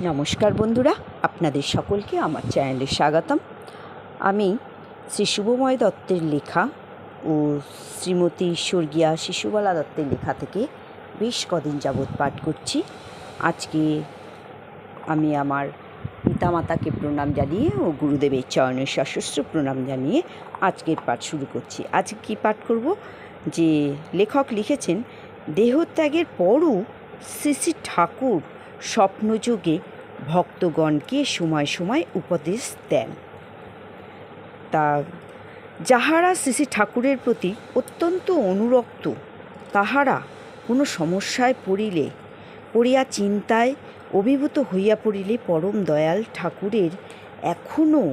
নমস্কার বন্ধুরা, আপনাদের সকলকে আমার চ্যানেলে স্বাগতম। আমি শ্রী শুভময় দত্তের লেখা ও শ্রীমতী স্বর্গীয়া শিশুবালা দত্তের লেখা থেকে বেশ কদিন যাবৎ পাঠ করছি। আজকে আমি আমার পিতামাতাকে প্রণাম জানিয়ে ও গুরুদেবের চরণে সশস্ত্র প্রণাম জানিয়ে আজকের পাঠ শুরু করছি। আজকে কী পাঠ করব? যে লেখক লিখেছেন, দেহত্যাগের পরও শ্রী শ্রী ঠাকুর স্বপ্নযোগে ভক্তগণকে সময় সময় উপদেশ দেন। তা যাহারা শ্রী শ্রী ঠাকুরের প্রতি অত্যন্ত অনুরক্ত, তাহারা কোনো সমস্যায় পড়িয়া চিন্তায় অভিভূত হইয়া পড়িলে পরম দয়াল ঠাকুরের এখনও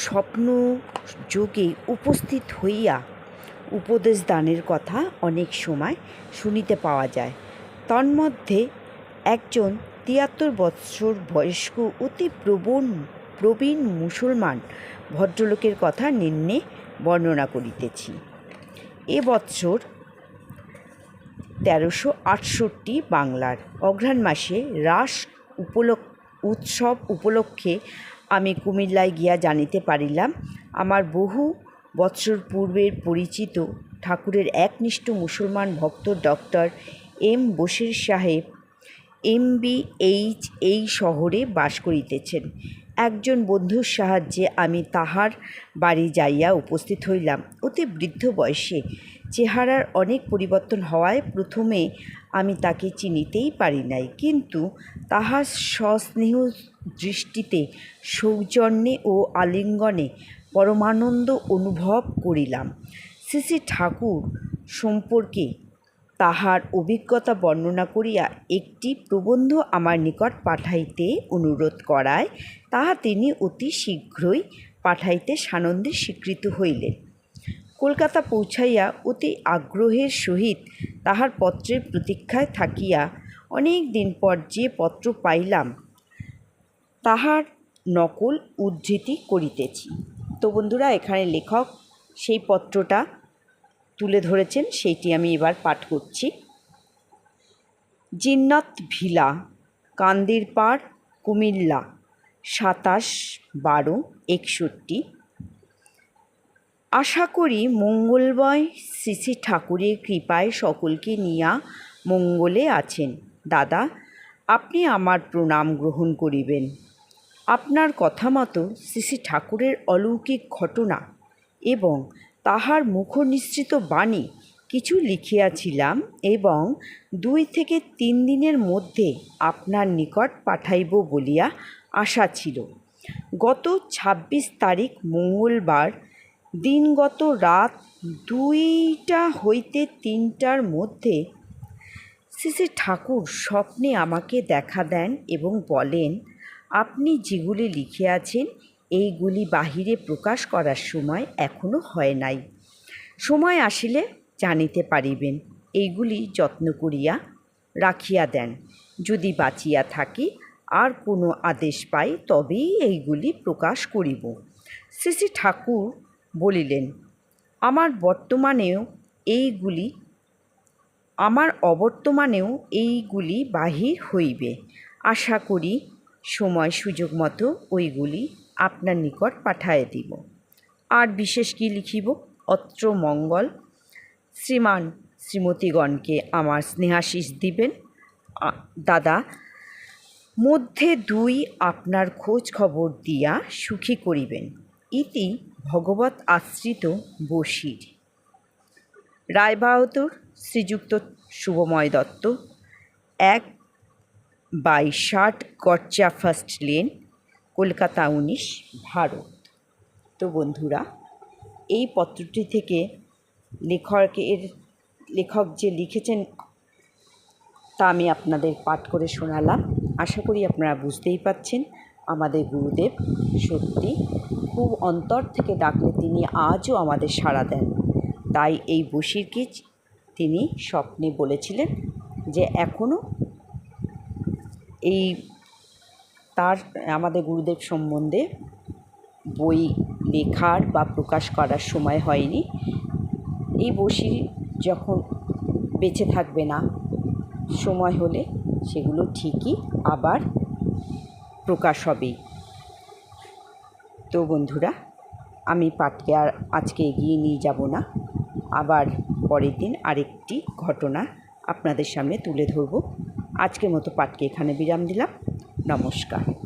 স্বপ্নযোগে উপস্থিত হইয়া উপদেশ দানের কথা অনেক সময় শুনিতে পাওয়া যায়। তন্মধ্যে একজন ৭৩ বৎসর বয়স্ক অতি প্রবীণ মুসলমান ভদ্রলোকের কথা নিম্নে বর্ণনা করিতেছি। এ বৎসর ১৩৬৮ বাংলার অঘ্রাণ মাসে রাস উৎসব উপলক্ষে আমি কুমিল্লায় গিয়া জানিতে পারিলাম, আমার বহু বৎসর পূর্বের পরিচিত ঠাকুরের একনিষ্ঠ মুসলমান ভক্ত ডক্টর এম বশির সাহেব MBH এই শহরে বাস করিতেছেন। একজন বন্ধুর সাহায্যে আমি তাহার বাড়ি যাইয়া উপস্থিত হইলাম। অতি বৃদ্ধ বয়সে, চেহারার অনেক পরিবর্তন হওয়ায় প্রথমে আমি তাকে চিনিতেই পারি নাই, কিন্তু তাহার সস্নেহ দৃষ্টিতে, সৌজন্যে ও আলিঙ্গনে পরমানন্দ অনুভব করিলাম। শ্রী শ্রী ঠাকুর সম্পর্কে তাহার অভিজ্ঞতা বর্ণনা করিয়া একটি প্রবন্ধ আমার নিকট পাঠাইতে অনুরোধ করায় তাহা তিনি অতি শীঘ্রই পাঠাইতে সানন্দে স্বীকৃত হইলেন। কলকাতা পৌঁছাইয়া অতি আগ্রহের সহিত তাহার পত্রের প্রতীক্ষায় থাকিয়া অনেক দিন পর যে পত্র পাইলাম, তাহার নকল উদ্ধৃতি করিতেছি। তো বন্ধুরা, এখানে লেখক সেই পত্রটা তুলে ধরেছেন, সেইটি আমি এবার পাঠ করছি। জিন্নাত ভিলা, কান্দিরপাড়, কুমিল্লা, ২৭/১২/৬১। আশা করি মঙ্গলময় শ্রী শ্রী ঠাকুরের কৃপায় সকলকে নিয়া মঙ্গলে আছেন। দাদা, আপনি আমার প্রণাম গ্রহণ করিবেন। আপনার কথা মতো শ্রী শ্রী ঠাকুরের অলৌকিক ঘটনা এবং তাহার মুখনিসৃত বাণী কিছু লিখিয়াছিলাম এবং ২ থেকে ৩ দিনের মধ্যে আপনার নিকট পাঠাইব বলিয়া আশা ছিল। গত ২৬ তারিখ মঙ্গলবার দিনগত রাত ২টা হইতে ৩টার মধ্যে শ্রী শ্রী ঠাকুর স্বপ্নে আমাকে দেখা দেন এবং বলেন, আপনি যেগুলি লিখিয়াছেন এইগুলি বাহিরে প্রকাশ করার সময় এখনও হয় নাই। সময় আসিলে জানিতে পারিবেন। এইগুলি যত্ন করিয়া রাখিয়া দেন। যদি বাঁচিয়া থাকি আর কোনো আদেশ পাই তবেই এইগুলি প্রকাশ করিব। শ্রী শ্রী ঠাকুর বলিলেন, আমার অবর্তমানেও এইগুলি বাহির হইবে। আশা করি সময় সুযোগ মতো ওইগুলি আপনার নিকট পাঠাইয়া দিব। আর বিশেষ কি লিখিব? অত্র মঙ্গল শ্রীমান শ্রীমতীগণকে আমার স্নেহাশিস দিবেন। দাদা, মধ্যে ২ আপনার খোঁজ খবর দিয়া সুখী করিবেন। ইতি ভগবৎ আশ্রিত বশির। রায়বাহাদুর শ্রীযুক্ত শুভময় দত্ত, ১/৬০ গরচা ফার্স্ট লেন, কলকাতা ১৯, ভারত। তো বন্ধুরা, এই পত্রটি থেকে লেখক যে লিখেছেন তা আমি আপনাদের পাঠ করে শোনালাম। আশা করি আপনারা বুঝতেই পাচ্ছেন, আমাদের গুরুদেব সত্যি খুব অন্তর থেকে ডাকলে তিনি আজও আমাদের সাড়া দেন। তাই এই বশিরকে তিনি স্বপ্নে বলেছিলেন যে এখনও আমাদের গুরুদেব সম্বন্ধে বই লেখার বা প্রকাশ করার সময় হয়নি। এই বশির যখন বেঁচে থাকবে না, সময় হলে সেগুলো ঠিকই আবার প্রকাশ হবে। তো বন্ধুরা, আমি পাঠকে আর আজকে এগিয়ে নিয়ে যাব না, আবার পরের দিন আরেকটি ঘটনা আপনাদের সামনে তুলে ধরব। আজকের মতো পাঠকে এখানে বিরাম দিলাম। নমস্কার।